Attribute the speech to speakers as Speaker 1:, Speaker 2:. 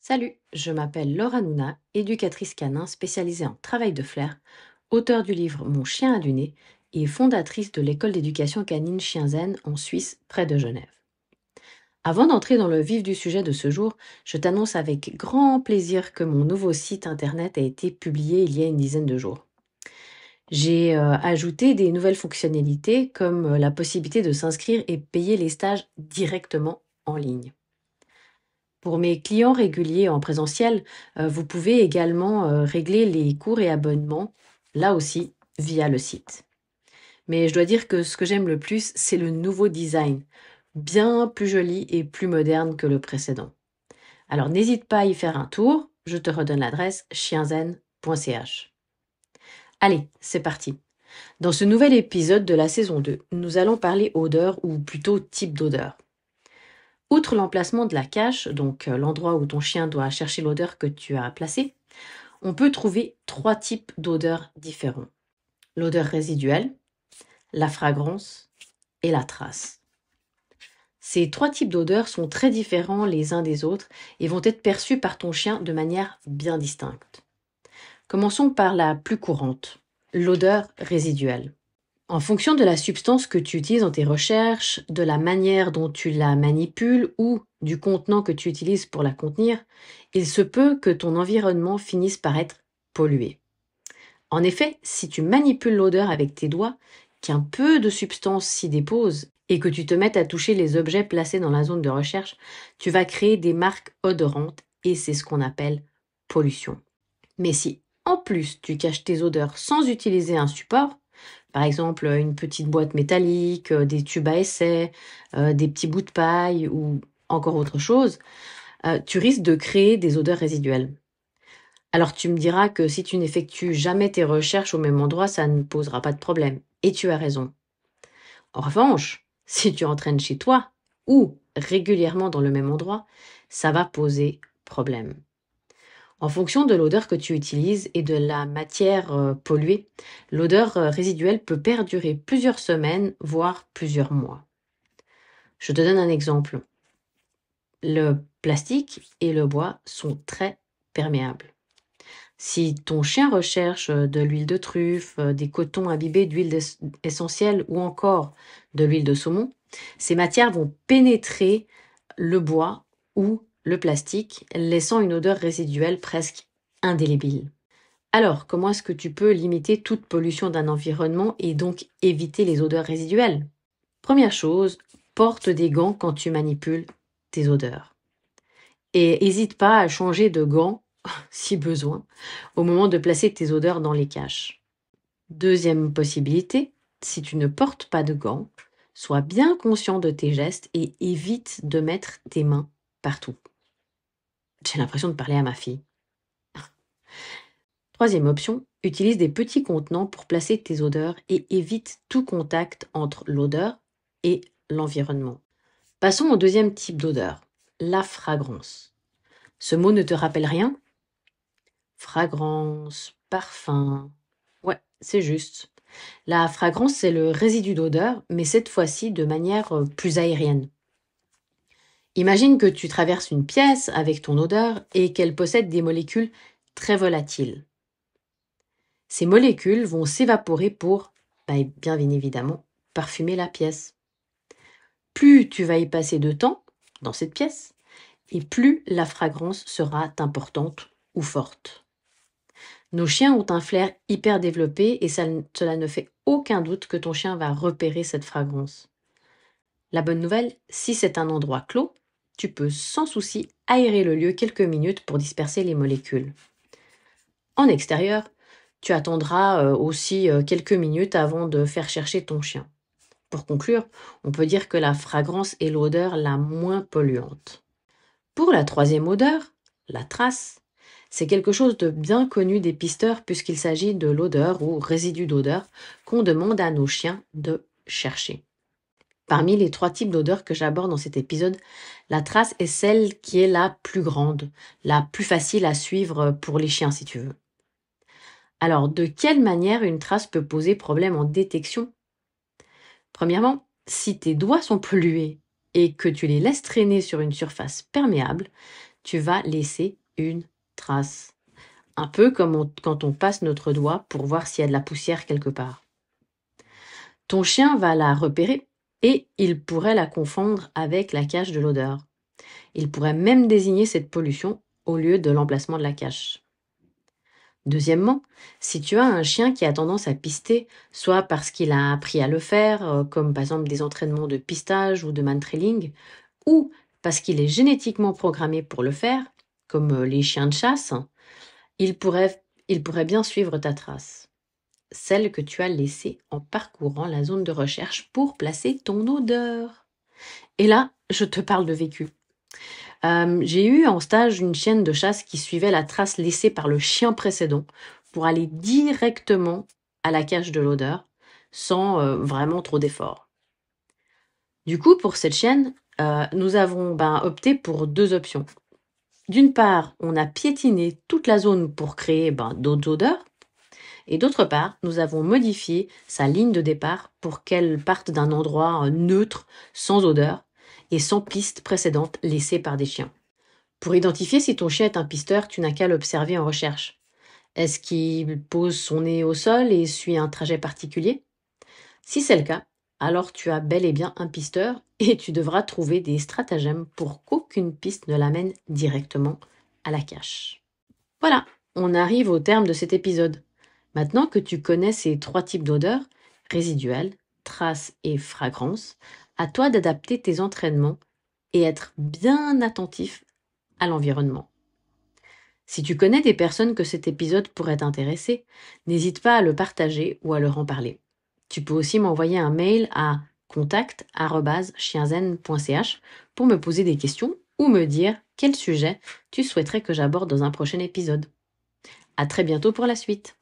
Speaker 1: Salut, je m'appelle Laura Nouna, éducatrice canin spécialisée en travail de flair, auteure du livre Mon chien a du nez et fondatrice de l'école d'éducation canine Chien Zen en Suisse, près de Genève. Avant d'entrer dans le vif du sujet de ce jour, je t'annonce avec grand plaisir que mon nouveau site internet a été publié il y a une dizaine de jours. J'ai ajouté des nouvelles fonctionnalités comme la possibilité de s'inscrire et payer les stages directement en ligne. Pour mes clients réguliers en présentiel, vous pouvez également régler les cours et abonnements, là aussi, via le site. Mais je dois dire que ce que j'aime le plus, c'est le nouveau design, bien plus joli et plus moderne que le précédent. Alors n'hésite pas à y faire un tour, je te redonne l'adresse chienzen.ch. Allez, c'est parti. Dans ce nouvel épisode de la saison 2, nous allons parler odeur ou plutôt type d'odeur. Outre l'emplacement de la cache, donc l'endroit où ton chien doit chercher l'odeur que tu as placée, on peut trouver 3 types d'odeurs différents. L'odeur résiduelle, la fragrance et la trace. Ces 3 types d'odeurs sont très différents les uns des autres et vont être perçus par ton chien de manière bien distincte. Commençons par la plus courante, l'odeur résiduelle. En fonction de la substance que tu utilises dans tes recherches, de la manière dont tu la manipules ou du contenant que tu utilises pour la contenir, il se peut que ton environnement finisse par être pollué. En effet, si tu manipules l'odeur avec tes doigts, qu'un peu de substance s'y dépose et que tu te mettes à toucher les objets placés dans la zone de recherche, tu vas créer des marques odorantes et c'est ce qu'on appelle pollution. Mais si en plus tu caches tes odeurs sans utiliser un support, par exemple une petite boîte métallique, des tubes à essai, des petits bouts de paille ou encore autre chose, tu risques de créer des odeurs résiduelles. Alors tu me diras que si tu n'effectues jamais tes recherches au même endroit, ça ne posera pas de problème. Et tu as raison. En revanche, si tu entraînes chez toi ou régulièrement dans le même endroit, ça va poser problème. En fonction de l'odeur que tu utilises et de la matière polluée, l'odeur résiduelle peut perdurer plusieurs semaines, voire plusieurs mois. Je te donne un exemple. Le plastique et le bois sont très perméables. Si ton chien recherche de l'huile de truffe, des cotons imbibés d'huile essentielle ou encore de l'huile de saumon, ces matières vont pénétrer le bois ou le plastique, laissant une odeur résiduelle presque indélébile. Alors, comment est-ce que tu peux limiter toute pollution d'un environnement et donc éviter les odeurs résiduelles? Première chose, porte des gants quand tu manipules tes odeurs. Et n'hésite pas à changer de gants, si besoin, au moment de placer tes odeurs dans les caches. Deuxième possibilité, si tu ne portes pas de gants, sois bien conscient de tes gestes et évite de mettre tes mains partout. J'ai l'impression de parler à ma fille. Troisième option, utilise des petits contenants pour placer tes odeurs et évite tout contact entre l'odeur et l'environnement. Passons au deuxième type d'odeur, la fragrance. Ce mot ne te rappelle rien? Fragrance, parfum. Ouais, c'est juste. La fragrance, c'est le résidu d'odeur, mais cette fois-ci de manière plus aérienne. Imagine que tu traverses une pièce avec ton odeur et qu'elle possède des molécules très volatiles. Ces molécules vont s'évaporer pour, bien évidemment, parfumer la pièce. Plus tu vas y passer de temps dans cette pièce, et plus la fragrance sera importante ou forte. Nos chiens ont un flair hyper développé et cela ne fait aucun doute que ton chien va repérer cette fragrance. La bonne nouvelle, si c'est un endroit clos, tu peux sans souci aérer le lieu quelques minutes pour disperser les molécules. En extérieur, tu attendras aussi quelques minutes avant de faire chercher ton chien. Pour conclure, on peut dire que la fragrance est l'odeur la moins polluante. Pour la troisième odeur, la trace, c'est quelque chose de bien connu des pisteurs puisqu'il s'agit de l'odeur ou résidu d'odeur qu'on demande à nos chiens de chercher. Parmi les 3 types d'odeurs que j'aborde dans cet épisode, la trace est celle qui est la plus grande, la plus facile à suivre pour les chiens si tu veux. Alors, de quelle manière une trace peut poser problème en détection? Premièrement, si tes doigts sont pollués et que tu les laisses traîner sur une surface perméable, tu vas laisser une trace. Un peu comme quand on passe notre doigt pour voir s'il y a de la poussière quelque part. Ton chien va la repérer et il pourrait la confondre avec la cache de l'odeur. Il pourrait même désigner cette pollution au lieu de l'emplacement de la cache. Deuxièmement, si tu as un chien qui a tendance à pister, soit parce qu'il a appris à le faire, comme par exemple des entraînements de pistage ou de man-trailing, ou parce qu'il est génétiquement programmé pour le faire, comme les chiens de chasse, il pourrait bien suivre ta trace, celle que tu as laissée en parcourant la zone de recherche pour placer ton odeur. Et là, je te parle de vécu. J'ai eu en stage une chienne de chasse qui suivait la trace laissée par le chien précédent pour aller directement à la cache de l'odeur, sans vraiment trop d'efforts. Du coup, pour cette chienne, nous avons opté pour 2 options. D'une part, on a piétiné toute la zone pour créer d'autres odeurs, et d'autre part, nous avons modifié sa ligne de départ pour qu'elle parte d'un endroit neutre, sans odeur, et sans piste précédente laissée par des chiens. Pour identifier si ton chien est un pisteur, tu n'as qu'à l'observer en recherche. Est-ce qu'il pose son nez au sol et suit un trajet particulier? Si c'est le cas, alors tu as bel et bien un pisteur et tu devras trouver des stratagèmes pour qu'aucune piste ne l'amène directement à la cache. Voilà, on arrive au terme de cet épisode. Maintenant que tu connais ces 3 types d'odeurs, résiduelles, traces et fragrances, à toi d'adapter tes entraînements et être bien attentif à l'environnement. Si tu connais des personnes que cet épisode pourrait intéresser, n'hésite pas à le partager ou à leur en parler. Tu peux aussi m'envoyer un mail à contact@chienzen.ch pour me poser des questions ou me dire quel sujet tu souhaiterais que j'aborde dans un prochain épisode. À très bientôt pour la suite.